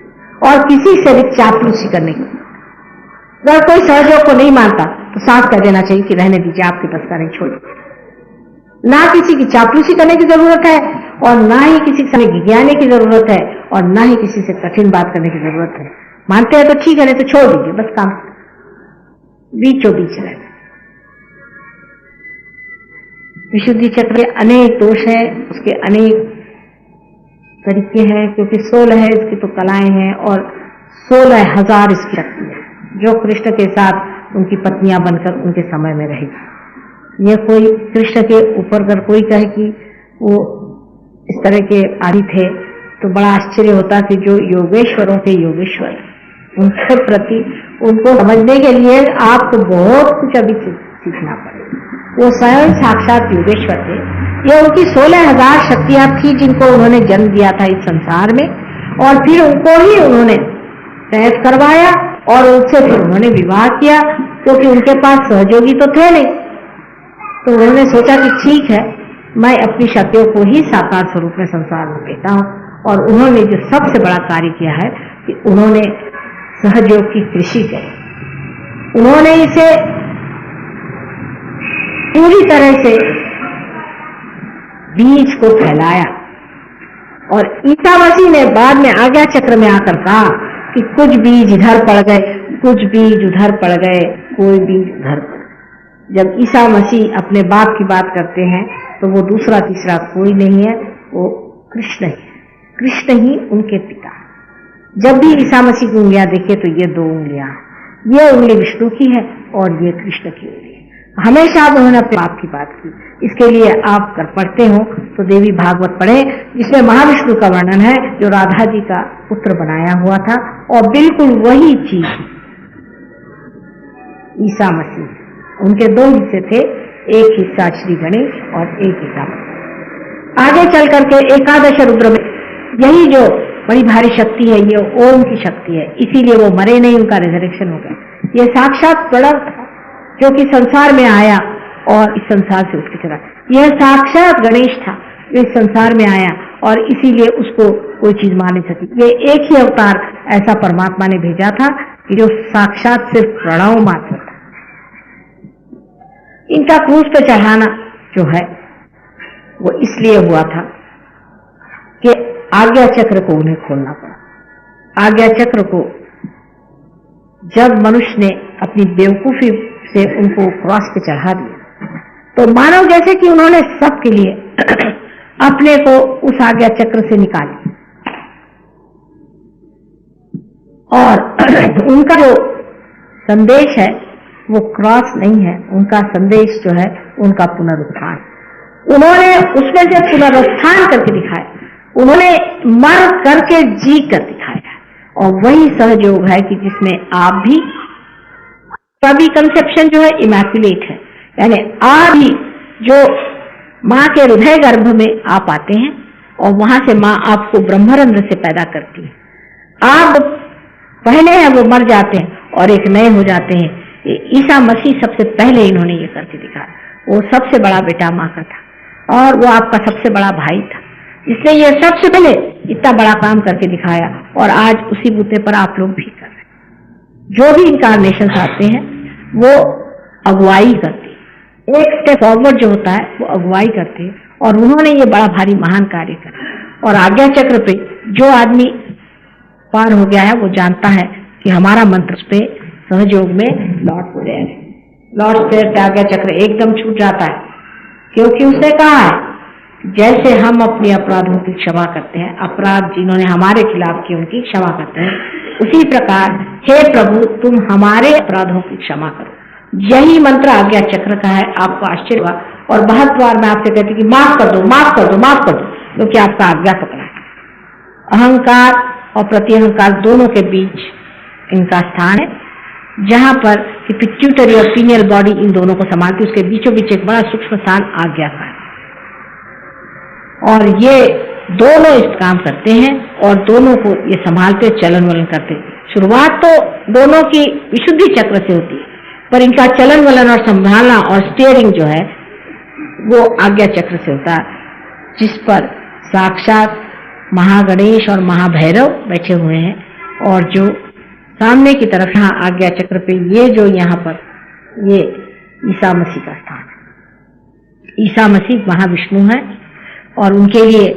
और किसी से भी चापलूसी करने की। अगर कोई सहयोग को नहीं मानता तो साफ कह देना चाहिए कि रहने दीजिए, आपके बस का नहीं, छोड़िए। ना किसी की चापलूसी करने की जरूरत है, और ना ही किसी के सामने गिज्ञाने की जरूरत है, और ना ही किसी से कठिन बात करने की जरूरत है। मानते हैं तो ठीक है, नहीं तो छोड़ दीजिए, बस काम बीचों बीच रहे। विशुद्धि चक्र के अनेक दोष हैं, उसके अनेक तरीके हैं, क्योंकि 16 है इसकी तो कलाएं हैं, और 16,000 इसकी शक्ति है जो कृष्ण के साथ उनकी पत्नियां बनकर उनके समय में रहेगी। ये कोई कृष्ण के ऊपर अगर कोई कहे कि वो इस तरह के आदि थे तो बड़ा आश्चर्य होता कि जो योगेश्वरों के योगेश्वर, उनके प्रति उनको समझने के लिए आपको बहुत कुछ अभी सीखना पड़ेगा। वो स्वयं साक्षात योगेश्वर थे। ये उनकी 16,000 शक्तियां थी जिनको उन्होंने जन्म दिया था इस संसार में, और फिर उनको ही उन्होंने तैयार करवाया और उनसे फिर उन्होंने विवाह किया, क्योंकि उनके पास सहयोगी तो थे नहीं। तो उन्होंने सोचा कि ठीक है, मैं अपनी शक्तियों को ही साकार स्वरूप में संसार में देता हूं। और उन्होंने जो सबसे बड़ा कार्य किया है कि उन्होंने सहयोग की कृषि की। उन्होंने इसे पूरी तरह से बीज को फैलाया, और ईसा मसीह ने बाद में आज्ञा चक्र में आकर कहा कि कुछ बीज इधर पड़ गए, कुछ बीज उधर पड़ गए, कोई बीज उधर पड़ गए। जब ईसा मसीह अपने बाप की बात करते हैं तो वो दूसरा तीसरा कोई नहीं है, वो कृष्ण ही, कृष्ण ही उनके पिता। जब भी ईसा मसीह की उंगलियां देखे तो ये 2 उंगलियां, ये उंगली विष्णु की है और ये कृष्ण की उंगली है। हमेशा उन्होंने अपने बाप की बात की। इसके लिए आप अगर पढ़ते हो तो देवी भागवत पढ़े, जिसमें महाविष्णु का वर्णन है जो राधा जी का पुत्र बनाया हुआ था, और बिल्कुल वही चीज ईसा मसीह, उनके 2 हिस्से थे, एक हिस्सा श्री गणेश और एक हिस्सा मसीह। आगे चल करके एकादश रुद्र में यही जो बड़ी भारी शक्ति है, ये ओम की शक्ति है, इसीलिए वो मरे नहीं, उनका रिजरेक्शन हो गया। ये साक्षात प्रणव था जो कि संसार में आया और इस संसार से उठ के चला। यह साक्षात गणेश था जो इस संसार में आया, और इसीलिए उसको कोई चीज मान नहीं सकी। ये एक ही अवतार ऐसा परमात्मा ने भेजा था कि जो साक्षात सिर्फ प्रणव मात्र था। इनका क्रूस पे चढ़ाना जो है वो इसलिए हुआ था कि आज्ञा चक्र को उन्हें खोलना पड़ा। आज्ञा चक्र को जब मनुष्य ने अपनी बेवकूफी से उनको क्रॉस पे चढ़ा दिया, तो मानो जैसे कि उन्होंने सबके लिए अपने को उस आज्ञा चक्र से निकाली, और उनका जो संदेश है वो क्रॉस नहीं है, उनका संदेश जो है उनका पुनरुत्थान। उन्होंने उसमें से पुनरुत्थान करके दिखाया, उन्होंने मर करके जी कर दिखाया। और वही सहयोग है कि जिसमें आप भी, सभी कंसेप्शन जो है इमैक्युलेट है, यानी आप भी जो माँ के हृदय गर्भ में आप आते हैं और वहां से माँ आपको ब्रह्मरंध्र से पैदा करती है। आप पहले हैं वो मर जाते हैं और एक नए हो जाते हैं। ईसा मसीह सबसे पहले इन्होंने ये करके दिखाया। वो सबसे बड़ा बेटा माँ का था और वो आपका सबसे बड़ा भाई था, इसलिए ये सबसे पहले इतना बड़ा काम करके दिखाया और आज उसी बूते पर आप लोग भी कर रहे हैं। जो भी इनकारनेशन आते हैं वो अगुवाई करते हैं, एक स्टेप फॉरवर्ड जो होता है वो अगुवाई करते हैं और उन्होंने ये बड़ा भारी महान कार्य करा। और आज्ञा चक्र पे जो आदमी पार हो गया है वो जानता है कि हमारा मंत्र पे सहयोग में लॉर्ड प्रेयर है। लॉर्ड प्रेयर पे आज्ञा चक्र एकदम छूट जाता है, क्योंकि उसने कहा है जैसे हम अपने अपराधों की क्षमा करते हैं, अपराध जिन्होंने हमारे खिलाफ किए उनकी क्षमा करते हैं, उसी प्रकार हे प्रभु तुम हमारे अपराधों की क्षमा करो। यही मंत्र आज्ञा चक्र का है। आपको आश्चर्य हुआ और बहुत बार मैं आपसे कहती कि माफ कर दो, माफ कर दो, माफ कर दो, क्योंकि आपका आज्ञा पकड़ा है। अहंकार और प्रतिअहंकार दोनों के बीच इनका स्थान है, जहां पर पिट्यूटरी और पीनियल बॉडी इन दोनों को संभालती है, उसके बीचों बीच एक बड़ा सूक्ष्म स्थान आज्ञा का है। और ये दोनों इस काम करते हैं और दोनों को ये संभालते चलन वलन करते। शुरुआत तो दोनों की विशुद्धि चक्र से होती है, पर इनका चलन वलन और संभालना और स्टीयरिंग जो है वो आज्ञा चक्र से होता है, जिस पर साक्षात महागणेश और महाभैरव बैठे हुए हैं। और जो सामने की तरफ यहाँ आज्ञा चक्र पे ये जो यहाँ पर ये ईसा मसीह का स्थान है। ईसा मसीह महाविष्णु है और उनके लिए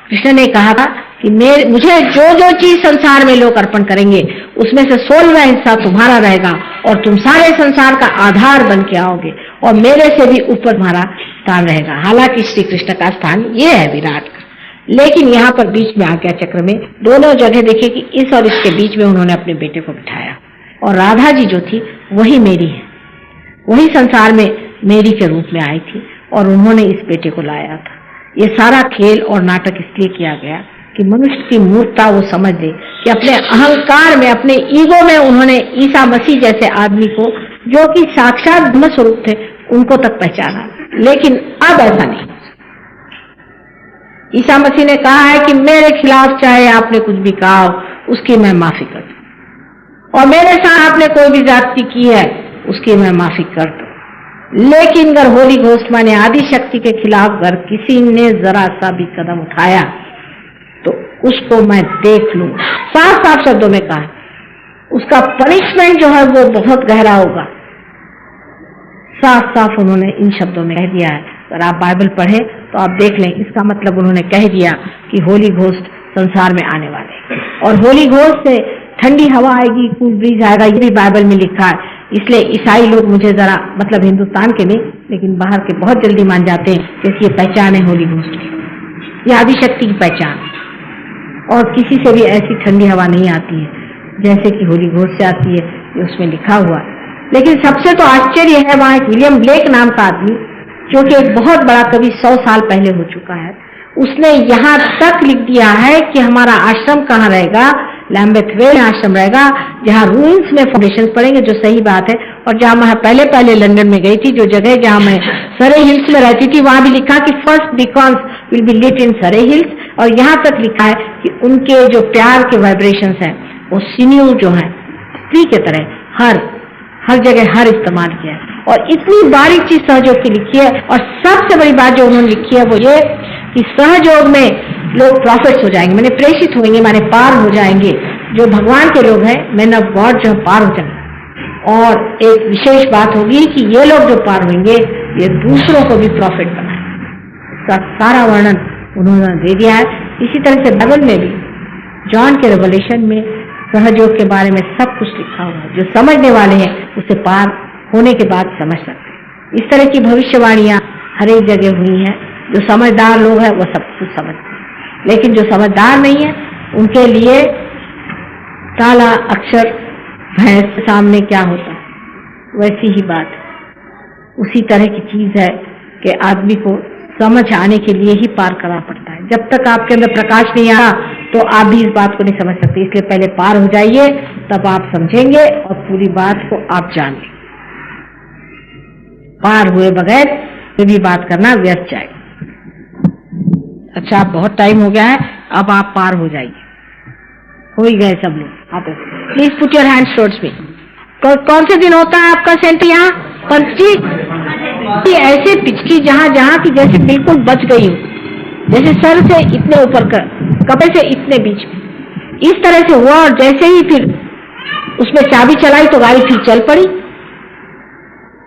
कृष्ण ने कहा था कि मुझे जो जो चीज संसार में लोग अर्पण करेंगे उसमें से 16वां हिस्सा तुम्हारा रहेगा और तुम सारे संसार का आधार बन के आओगे और मेरे से भी ऊपर तुम्हारा स्थान रहेगा। हालांकि श्री कृष्ण का स्थान ये है विराट का, लेकिन यहाँ पर बीच में आज्ञा चक्र में दोनों जगह देखिए कि इस और इसके बीच में उन्होंने अपने बेटे को बिठाया। और राधा जी जो थी वही मेरी है, वही संसार में मेरी के रूप में आई थी और उन्होंने इस बेटे को लाया था। ये सारा खेल और नाटक इसलिए किया गया कि मनुष्य की मूर्खता वो समझ ले कि अपने अहंकार में, अपने ईगो में उन्होंने ईसा मसीह जैसे आदमी को, जो कि साक्षात ब्रह्म स्वरूप थे, उनको तक पहचाना। लेकिन अब ऐसा नहीं। ईसा मसीह ने कहा है कि मेरे खिलाफ चाहे आपने कुछ भी कहा हो उसकी मैं माफी कर दूं, और मेरे साथ आपने कोई भी जाति की है उसकी मैं माफी कर दूं। लेकिन अगर होली घोस्ट माने आदि शक्ति के खिलाफ अगर किसी ने जरा सा भी कदम उठाया तो उसको मैं देख लूं। साफ साफ शब्दों में कहा, उसका पनिशमेंट जो है वो बहुत गहरा होगा। साफ साफ उन्होंने इन शब्दों में कह दिया है। अगर आप बाइबल पढ़े तो आप देख लें, इसका मतलब उन्होंने कह दिया कि होली घोस्ट संसार में आने वाले और होली घोस्ट से ठंडी हवा आएगी, कूल ब्रीज आएगा, ये भी बाइबल में लिखा है। इसलिए ईसाई लोग मुझे जरा, मतलब हिंदुस्तान के नहीं लेकिन बाहर के, बहुत जल्दी मान जाते हैं कि ये पहचान है होली घोस्ट की, ये आदिशक्ति की पहचान। और किसी से भी ऐसी ठंडी हवा नहीं आती है जैसे कि होली घोस्ट से आती है, ये उसमें लिखा हुआ है। लेकिन सबसे तो आश्चर्य है वहां एक विलियम ब्लेक नाम का आदमी, जो कि एक बहुत बड़ा कवि 100 साल पहले हो चुका है, उसने यहाँ तक लिख दिया है कि हमारा आश्रम कहाँ रहेगा, लैम्बेथ वेल आश्रम रहेगा, जहाँ रूइंस में फाउंडेशन पड़ेंगे, जो सही बात है। और जहाँ मैं पहले लंदन में गई थी, जो जगह जहाँ मैं सरे हिल्स में रहती थी, वहां भी लिखा कि फर्स्ट बीकॉन्स विल बी लिट इन सरे हिल्स। और यहाँ तक लिखा है कि उनके जो प्यार के वाइब्रेशंस हैं वो सिन्यू जो है स्त्री के तरह हर जगह हर इस्तेमाल किया है। और इतनी बारीक चीज सहयोग की लिखी है। और सबसे बड़ी बात जो उन्होंने लिखी है वो ये कि सहयोग में लोग प्रॉफिट्स हो जाएंगे, माने प्रेषित होंगे, माने पार हो जाएंगे। जो भगवान के लोग हैं, मैन ऑफ गॉड, जो पार हो जाएंगे। और एक विशेष बात होगी कि ये लोग जो पार होंगे ये दूसरों को भी प्रॉफिट बनाएंगे। इसका सारा वर्णन उन्होंने दे दिया है। इसी तरह से बाइबल में भी जॉन के रेवलेशन में सहयोग के बारे में सब कुछ लिखा हुआ है। जो समझने वाले हैं उसे पार होने के बाद समझ सकते हैं। इस तरह की भविष्यवाणियां हर एक जगह हुई हैं। जो समझदार लोग हैं वो सब कुछ समझते हैं, लेकिन जो समझदार नहीं है उनके लिए काला अक्षर भैंस के सामने क्या होता है, वैसी ही बात। उसी तरह की चीज है कि आदमी को समझ आने के लिए ही पार करना पड़ता है। जब तक आपके अंदर प्रकाश नहीं आया तो आप भी इस बात को नहीं समझ सकते। इसलिए पहले पार हो जाइए, तब आप समझेंगे और पूरी बात को आप जानेंगे। पार हुए बगैर कोई भी बात करना व्यर्थ जाएगा। अच्छा, बहुत टाइम हो गया है, अब आप पार हो जाइए। हो ही गए सब लोग। आप please put your hands towards me. कौन से दिन होता है आपका सेंटर यहाँ? पंची ऐसे पिचकी जहाँ जहाँ की जैसे बिल्कुल बच गई हो, जैसे सर से इतने ऊपर कर, कपड़े से इतने बीच में, इस तरह से हुआ। और जैसे ही फिर उसमें चाबी चलाई तो गाड़ी फिर चल पड़ी।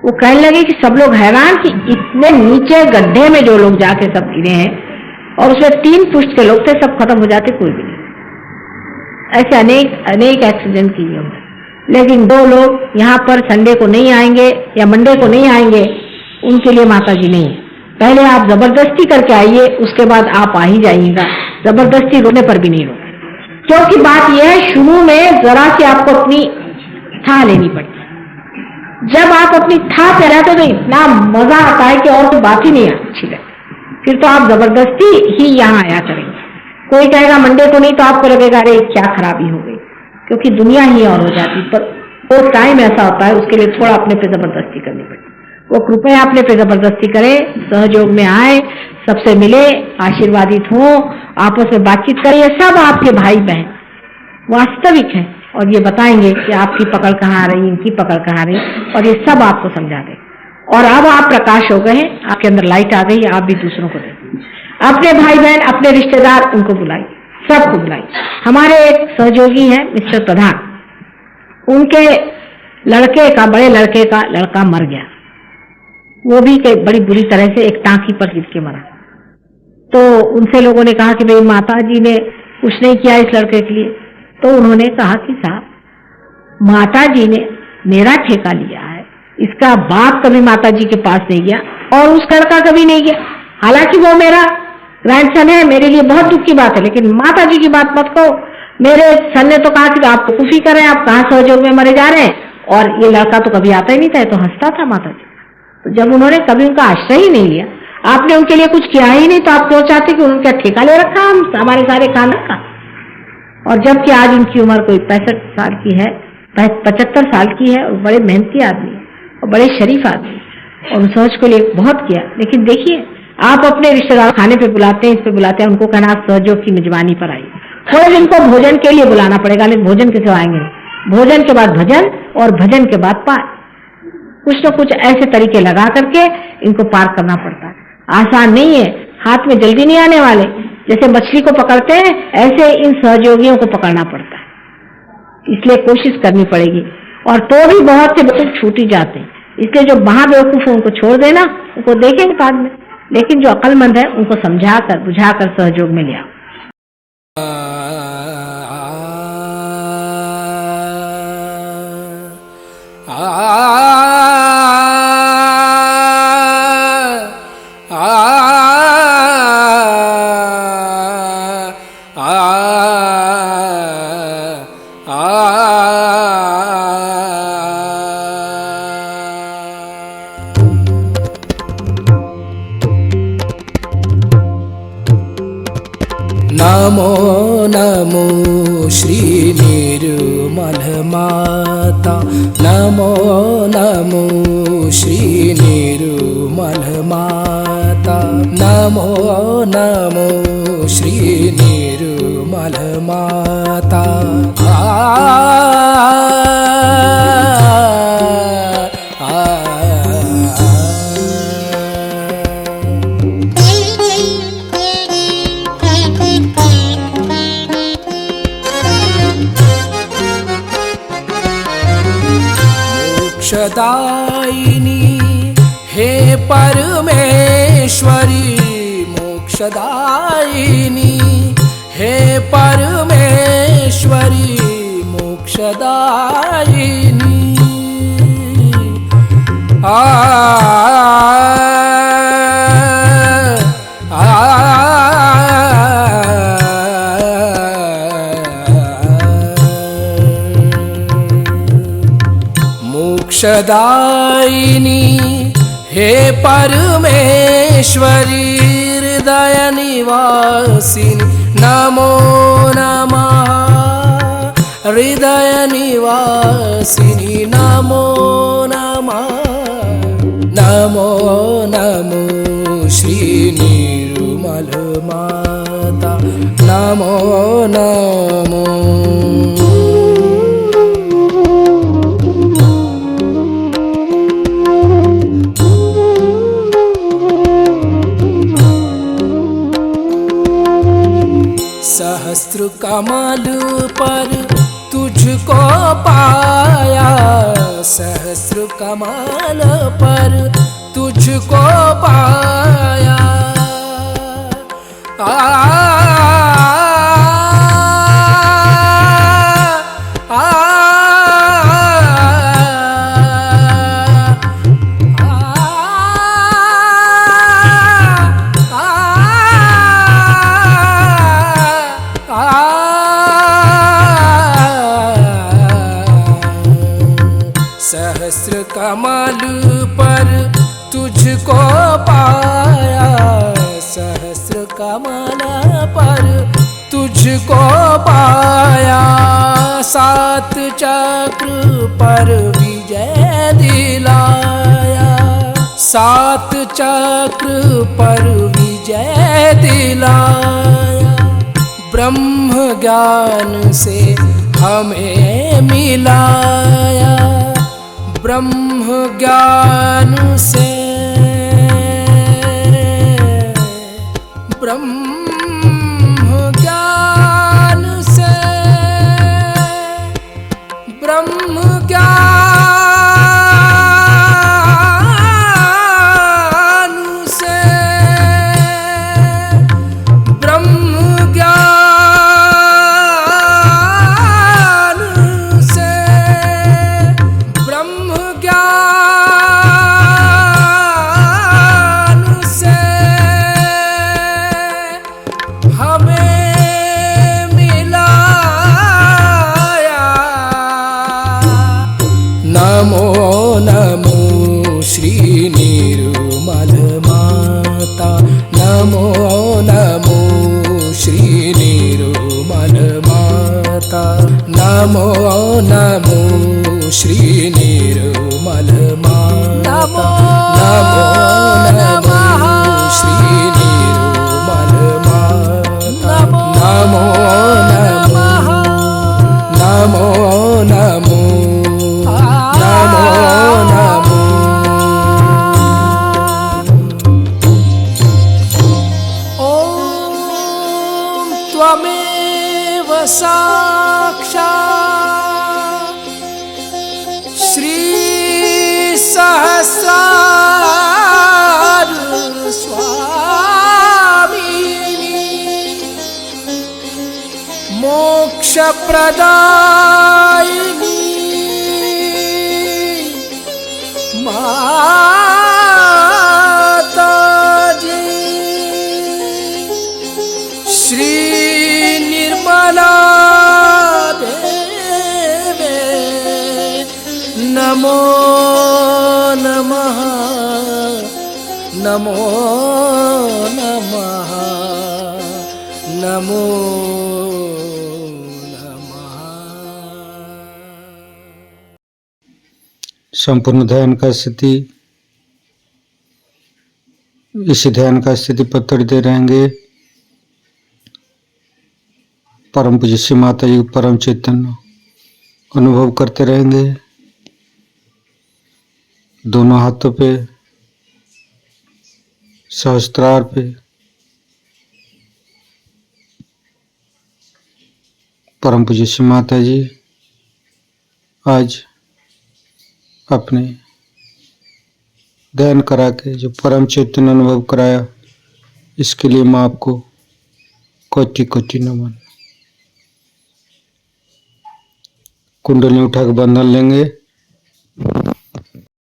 वो कहने लगे कि सब लोग हैरान कि इतने नीचे गड्ढे में जो लोग जाके सब गिरे हैं, और उसमें 3 पुष्ट के लोग थे, सब खत्म हो जाते, कोई भी नहीं। ऐसे अनेक एक्सीडेंट किए होंगे, लेकिन 2 लोग यहाँ पर संडे को नहीं आएंगे या मंडे को नहीं आएंगे, उनके लिए माता जी नहीं है। पहले आप जबरदस्ती करके आइए, उसके बाद आप आ ही जाइएगा। जबरदस्ती रोने पर भी नहीं रोके, क्योंकि बात यह है शुरू में जरा सी आपको अपनी था लेनी पड़ती। जब आप अपनी था पे रहते तो इतना मजा आता है कि और कोई बात ही नहीं अच्छी लगती। फिर तो आप जबरदस्ती ही यहाँ आया करेंगे। कोई कहेगा मंडे को नहीं तो आपको लगेगा अरे क्या खराबी हो गई, क्योंकि दुनिया ही और हो जाती। पर वो टाइम ऐसा होता है, उसके लिए थोड़ा अपने पे जबरदस्ती करनी पड़ती। वो कृपया अपने पे जबरदस्ती करे, सहयोग में आए, सबसे मिले, आशीर्वादित हो, आपस में बातचीत करें। ये सब आपके भाई बहन वास्तविक है और ये बताएंगे कि आपकी पकड़ कहाँ आ रही, इनकी पकड़ कहाँ आ रही, और ये सब आपको समझा दें। और अब आप प्रकाश हो गए हैं, आपके अंदर लाइट आ गई, आप भी दूसरों को दें। अपने भाई बहन, अपने रिश्तेदार, उनको बुलाइए, सबको बुलाइए। हमारे एक सहयोगी हैं मिस्टर प्रधान, उनके लड़के का, बड़े लड़के का लड़का मर गया। वो भी बड़ी बुरी तरह से एक टांकी पर गिर के मरा। तो उनसे लोगों ने कहा कि भाई माता जी ने कुछ नहीं किया इस लड़के के लिए। तो उन्होंने कहा कि साहब, माता जी ने मेरा ठेका लिया है, इसका बाप कभी माता जी के पास नहीं गया और उस लड़का कभी नहीं गया। हालांकि वो मेरा ग्रैंडसन है, मेरे लिए बहुत दुख की बात है, लेकिन माता जी की बात मत कहो। मेरे सन ने तो कहा कि आप तो कुछ ही कर रहे हैं, आप कहाँ सहयोग में मरे जा रहे हैं, और ये लड़का तो कभी आता ही नहीं था, तो हंसता था माता जी। तो जब उन्होंने कभी उनका आश्रय ही नहीं लिया, आपने उनके लिए कुछ किया ही नहीं, तो आप क्यों चाहते कि उनका ठेका ले रखा हम हमारे सारे खाना का। और जबकि आज उनकी उम्र कोई 65 साल की है, 75 साल की है, और बड़े मेहनती आदमी और बड़े शरीफ आदमी, और सोच को लिए बहुत किया। लेकिन देखिए, आप अपने रिश्तेदार खाने पे बुलाते हैं, इस पे बुलाते हैं, उनको कहना आप सहयोग की मेजबानी पर आइए। थोड़े दिन को भोजन के लिए बुलाना पड़ेगा, लेकिन भोजन के सिवा आएंगे नहीं। भोजन के बाद भजन और भजन के बाद पार, कुछ न कुछ ऐसे तरीके लगा करके इनको पार करना पड़ता है। आसान नहीं है, हाथ में जल्दी नहीं आने वाले। जैसे मछली को पकड़ते हैं, ऐसे इन सहयोगियों को पकड़ना पड़ता है। इसलिए कोशिश करनी पड़ेगी, और तो भी बहुत से बच्चे छूट ही जाते हैं। इसलिए जो महाबेवकूफ है उनको छोड़ देना, उनको देखेंगे बाद में, लेकिन जो अक्लमंद है उनको समझाकर बुझाकर सहयोग में ले आओ। नमो नमो श्री निर्मल माता, नमो नमो श्री निर्मल माता, नमो नमो श्री निर्मल माता। मोक्षदायिनी हे परमेश्वरी, मोक्षदायिनी हे परमेश्वरी, मोक्षदायिनी। मोक्षदायिनी हे परमेश्वरी हृदय निवासिनी नमो नमः हृदय निवासिनी नमो नमः नमो नमो श्री निर्मल माता नमो नमो सहस्त्र कमल पर तुझको पाया सहस्त्र कमल पर तुझको पाया सहस्र कमल पर तुझको पाया सहस्र कमल पर तुझको पाया सात चक्र पर विजय दिलाया सात चक्र पर विजय दिलाया ब्रह्म ज्ञान से हमें मिलाया ब्रह्म ज्ञान से ब्रह्म ज्ञान से ब्रह्म ज्ञान से ब्रह्म ज्ञान से ब्रह्म ज्ञान से हमें मिलाया नमो नमो श्री निर्मल माता नमो नमो श्री निर्मल माता नमो नमो श्री निर्मल माता नमो नमो श्री निर्मल माता नमो नमो नमो नमो नमो नमो ॐ त्वमेव साक्षात् श्री सहस्रार स्वामिनी मोक्ष प्रदायिनी माताजी श्री निर्मला देवे नमो नमः नमो नमः नमो नमः। संपूर्ण ध्यान का स्थिति इस ध्यान का स्थिति पत्थर दे रहेंगे। परम पूज्य श्री माता जी परम चैतन्य अनुभव करते रहेंगे। दोनों हाथों पे सहस्त्रार पे परम पूज्य श्री माता जी आज अपने ध्यान करा के जो परम चैतन्य अनुभव कराया इसके लिए मैं आपको कोटि कोटि नमन। कुंडली उठा के बंधन लेंगे।